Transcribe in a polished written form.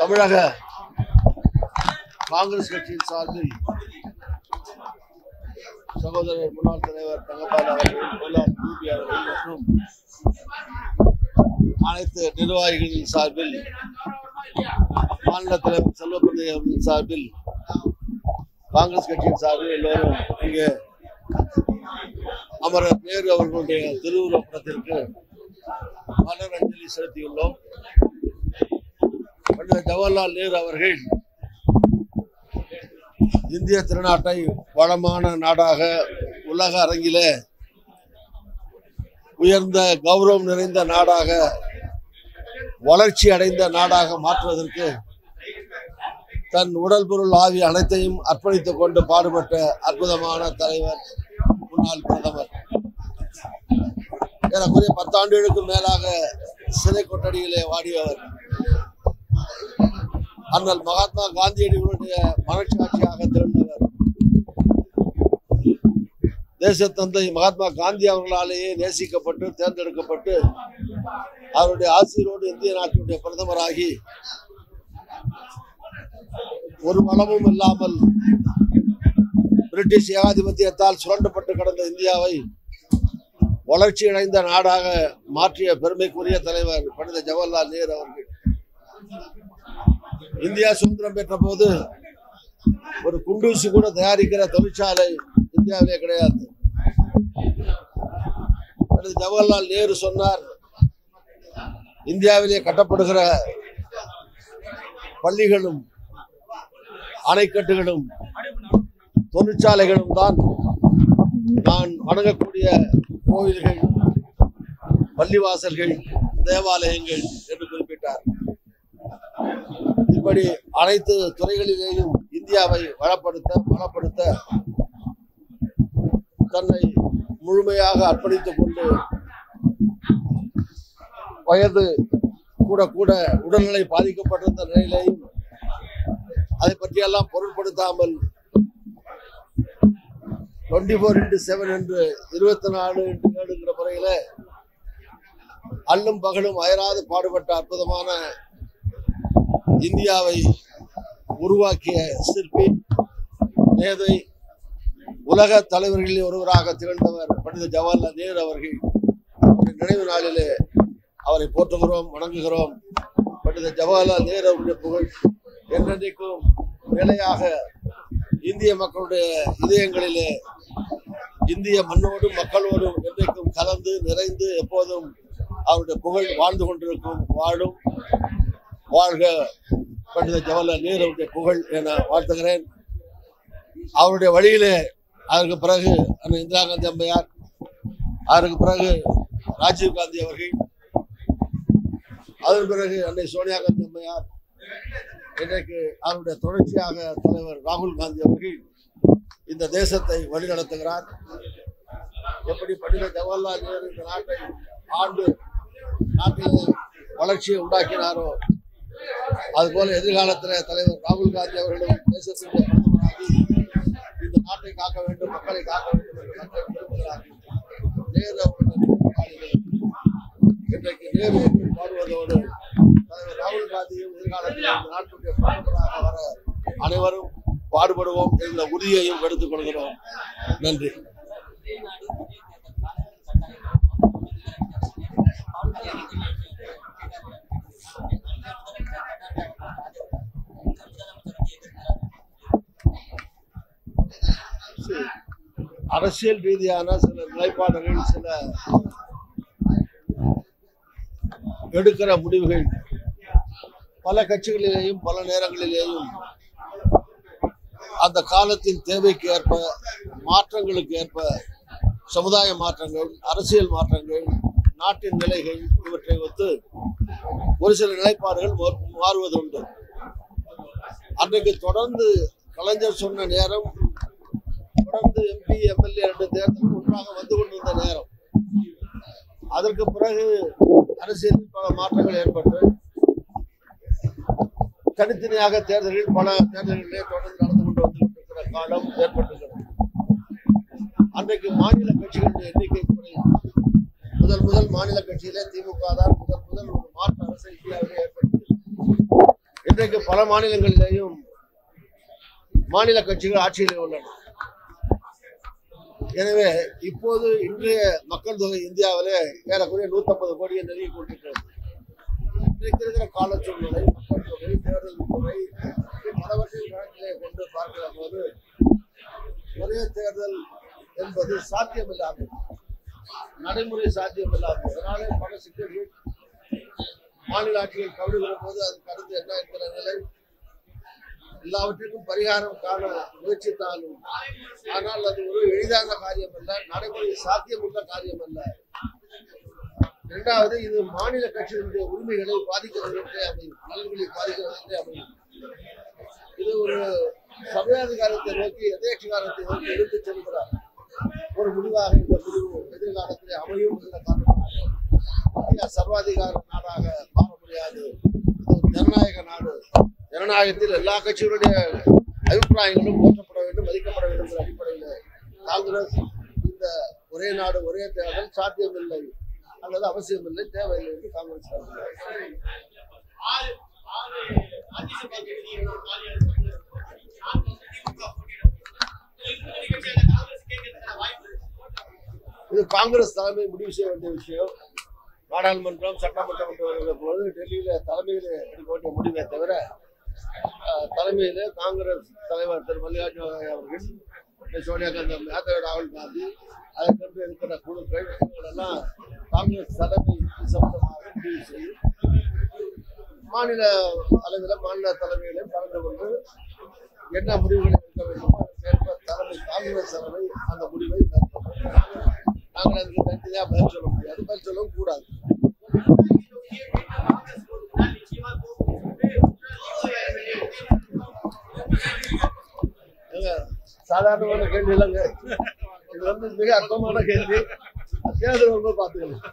தமிழக காங்கிரஸ் கட்சியின் சார்பில் சகோதரர் முன்னாள் தலைவர் தங்கபால் அவர்கள் மற்றும் அனைத்து நிர்வாகிகளின் சார்பில் மாநில தலைவர் செல்வப்பிள்ளை அவர்களின் சார்பில் காங்கிரஸ் கட்சியின் சார்பில் எல்லோரும் இங்கே அமரர் நேரு அவர்களுடைய திருவுருவப் படத்திற்கு மலர் அஞ்சலி செலுத்தியுள்ளோம். ஜவஹர்லால் நேரு அவர்கள் இந்திய திருநாட்டை வளமான நாடாக உலக அரங்கிலே உயர்ந்த கௌரவம் நிறைந்த நாடாக வளர்ச்சி அடைந்த நாடாக மாற்றுவதற்கு தன் உடல் பொருள் ஆவி அனைத்தையும் அர்ப்பணித்துக் கொண்டு பாடுபட்ட அற்புதமான தலைவர் முன்னாள் பிரதமர். ஏறக்குறைய 10 ஆண்டுகளுக்கும் மேலாக சிறை கொட்டடியிலே வாடியவர். அண்ணல் மகாத்மா காந்தியடிகளுடைய மனச்சாட்சியாக திகழ்ந்தவர். தேசத்தந்தை மகாத்மா காந்தி அவர்களாலேயே நேசிக்கப்பட்டு தேர்ந்தெடுக்கப்பட்டு அவருடைய ஆசிரியரோடு இந்திய நாட்டினுடைய பிரதமராகி ஒரு வளமும் இல்லாமல் பிரிட்டிஷ் ஏகாதிபத்தியத்தால் சுரண்டப்பட்டு கிடந்த இந்தியாவை வளர்ச்சி அடைந்த நாடாக மாற்றிய பெருமைக்குரிய தலைவர் பண்டித ஜவஹர்லால் நேரு அவர்கள். இந்தியா சுதந்திரம் பெற்ற போது ஒரு குண்டூசி கூட தயாரிக்கிற தொழிற்சாலை இந்தியாவிலே கிடையாது. ஜவஹர்லால் நேரு சொன்னார், இந்தியாவிலே கட்டப்படுகிற பள்ளிகளும் அணைக்கட்டுகளும் தொழிற்சாலைகளும் தான் நான் வணங்கக்கூடிய கோவில்கள், பள்ளிவாசல்கள், தேவாலயங்கள் என்று குறிப்பிட்டார். இப்படி அனைத்து துறைகளிலேயும் இந்தியாவை வளப்படுத்த தன்னை முழுமையாக அர்ப்பணித்துக் கொண்டு வயது கூட கூட உடல்நிலை பாதிக்கப்பட்டிருந்த நிலையிலேயும் அதை பற்றியெல்லாம் பொருட்படுத்தாமல் 24x7 என்று 24x7 முறையில அல்லும் பகலும் அயராது பாடுபட்ட அற்புதமான இந்தியாவை உருவாக்கிய சிற்பி, மேதை, உலக தலைவர்களில் ஒருவராக திகழ்ந்தவர் பண்டித ஜவஹர்லால் நேரு அவர்கள். நினைவு நாளிலே அவரை போற்றுகிறோம், வணங்குகிறோம். பண்டித ஜவஹர்லால் நேரு அவருடைய புகழ் என்றென்றைக்கும் நிலையாக இந்திய மக்களுடைய இதயங்களிலே இந்திய மண்ணோடும் மக்களோடும் என்றைக்கும் கலந்து நிறைந்து எப்போதும் அவருடைய புகழ் வாழ்ந்து கொண்டிருக்கும், வாழும். வாழ்க பண்டித ஜவஹர்லால் நேருடைய புகழ் என வாழ்த்துகிறேன். அவருடைய வழியிலே அதற்கு பிறகு அண்ணன் இந்திரா காந்தி அம்மையார், அதற்கு பிறகு ராஜீவ் காந்தி அவர்கள், அதன் பிறகு அன்னை சோனியா காந்தி அம்மையார், இன்றைக்கு அவருடைய தொடர்ச்சியாக தலைவர் ராகுல் காந்தி அவர்கள் இந்த தேசத்தை வழிநடத்துகிறார். எப்படி பண்டித ஜவஹர்லால் நேரு இந்த நாட்டை ஆண்டு நாட்டில் வளர்ச்சியை உண்டாக்கினாரோ அதுபோல எதிர்காலத்தில் தலைவர் ராகுல் காந்தி அவர்களும் தேசத்தினுடைய பிரதமராகி இந்த நாட்டை காக்க வேண்டும், மக்களை காக்க வேண்டும் என்று மக்கள் விரும்புகிறார்கள். நேரு அவர்களுடைய இன்றைக்கு நேரு பாடுவதோடு தலைவர் ராகுல் காந்தியும் எதிர்காலத்தில் இந்த நாட்டுடைய பிரதமராக வர அனைவரும் பாடுபடுவோம் என்ற உறுதியையும் எடுத்துக் கொள்கிறோம். நன்றி. அரசியல் ரீதியான சில நிலைப்பாடுகள், சில எடுக்கிற முடிவுகள் பல கட்சிகளிலேயும் பல நேரங்களிலேயும் அந்த காலத்தின் தேவைக்கு ஏற்ப, மாற்றங்களுக்கு ஏற்ப, சமுதாய மாற்றங்கள், அரசியல் மாற்றங்கள், நாட்டின் நிலைகள் இவற்றை ஒத்து ஒரு சில நிலைப்பாடுகள் மாறுவதுண்டு. அன்றைக்கு தொடர்ந்து கலைஞர் சொன்ன நேரம், தொடர்ந்து MP, MLA 2 தேர்தலும் ஒன்றாக வந்து கொண்டிருந்த நேரம். அதற்கு பிறகு அரசியலில் பல மாற்றங்கள் ஏற்பட்டு தனித்தனியாக தேர்தல்கள் பல தேர்தல்களிலே தொடர்ந்து நடந்து கொண்டு வந்து கொண்டிருக்கிற காலம் ஏற்பட்டிருக்கிறது. அன்றைக்கு மாநில கட்சிகளுடைய எண்ணிக்கை குறையும். முதல் மாநில கட்சியிலே திமுக தான் முதல் ஒரு மாற்று அரசு இந்தியாவிலே ஏற்பட்டது. இன்றைக்கு பல மாநிலங்களிலேயும் மாநில கட்சிகள் ஆட்சியில் உள்ளன. எனவே இப்போது இன்றைய மக்கள் தொகை இந்தியாவிலே ஏறக்குறைய 150 கோடியை நெருங்கி கொண்டிருக்கிறது. இன்றைக்கு இருக்கிற கால சூழ்நிலை, மக்கள் தொகை, தேர்தல் முறை பலவற்றையும் கணக்கிலே கொண்டு பார்க்கிற போது ஒரே தேர்தல் என்பது சாத்தியமில்லாதது, நடைமுறை சாத்தியமில்லாதது. அதனாலே பல சிக்கல்கள் மாநில ஆட்சிகள் கவிடுகிற போது அதுக்கு அடுத்து என்ன இருக்கிற நிலை, எல்லாவற்றிற்கும் பரிகாரம் காண முயற்சித்தாலும் ஆனால் அது ஒரு எளிதான காரியம் அல்ல, நடைமுறை சாத்தியமுள்ள காரியம் அல்ல. இரண்டாவது, இது மாநில கட்சிகளுடைய உரிமைகளை பாதிக்கிறது என்றே அமையும், நலன்களை பாதிக்கிறது என்றே அமையும். இது ஒரு சர்வாதிகாரத்தை நோக்கி, எதேட்சிகாரத்தை நோக்கி எடுத்துச் செல்கிறார் ஒரு முடிவாக இந்த முடிவு எதிர்காலத்திலே அமையும் என்ற காரணமாக இந்தியா சர்வாதிகார நாடாக மாற முடியாது. இது ஒரு ஜனநாயக நாடு. ஜனநாயகத்தில் எல்லா கட்சிகளுடைய அபிப்பிராயங்களும் போற்றப்பட வேண்டும், மதிக்கப்பட வேண்டும் என்ற அடிப்படையில் காங்கிரஸ் இந்த ஒரே நாடு ஒரே தேர்தல் சாத்தியமில்லை அல்லது அவசியமில்லை, தேவையில்லை என்று காங்கிரஸ் இது காங்கிரஸ் தலைமை முடிவு செய்ய வேண்டிய விஷயம். நாடாளுமன்றம் சட்டமன்றம் வருகிற போது டெல்லியில தலைமையில எடுக்க வேண்டிய முடிவை தவிர தலைமையில காங்கிரஸ் தலைவர் திரு மல்லிகார்ஜுன அவர்கள், சோனியா காந்தி, ராகுல் காந்தி, அதற்கென்று இருக்கிற குழுக்கள் எல்லாம் காங்கிரஸ் தலைமை சம்பந்தமாக முடிவு செய்யும். மாநில அளவில் மாநில தலைமையிலும் கலந்து கொண்டு என்ன முடிவுகளை எடுக்க வேண்டுமோ அதற்கேற்ப தலைமை காங்கிரஸ் தலைமை அந்த முடிவை நாங்கள் அதுக்கு தனியாக பதில் சொல்ல முடியாது, பதில் சொல்லவும் கூடாது. சாதாரணமான கேள்வி இல்லைங்க, இது மிக அர்த்தமான கேள்வி. தேர்தல் ரொம்ப பார்த்துக்கலாம்.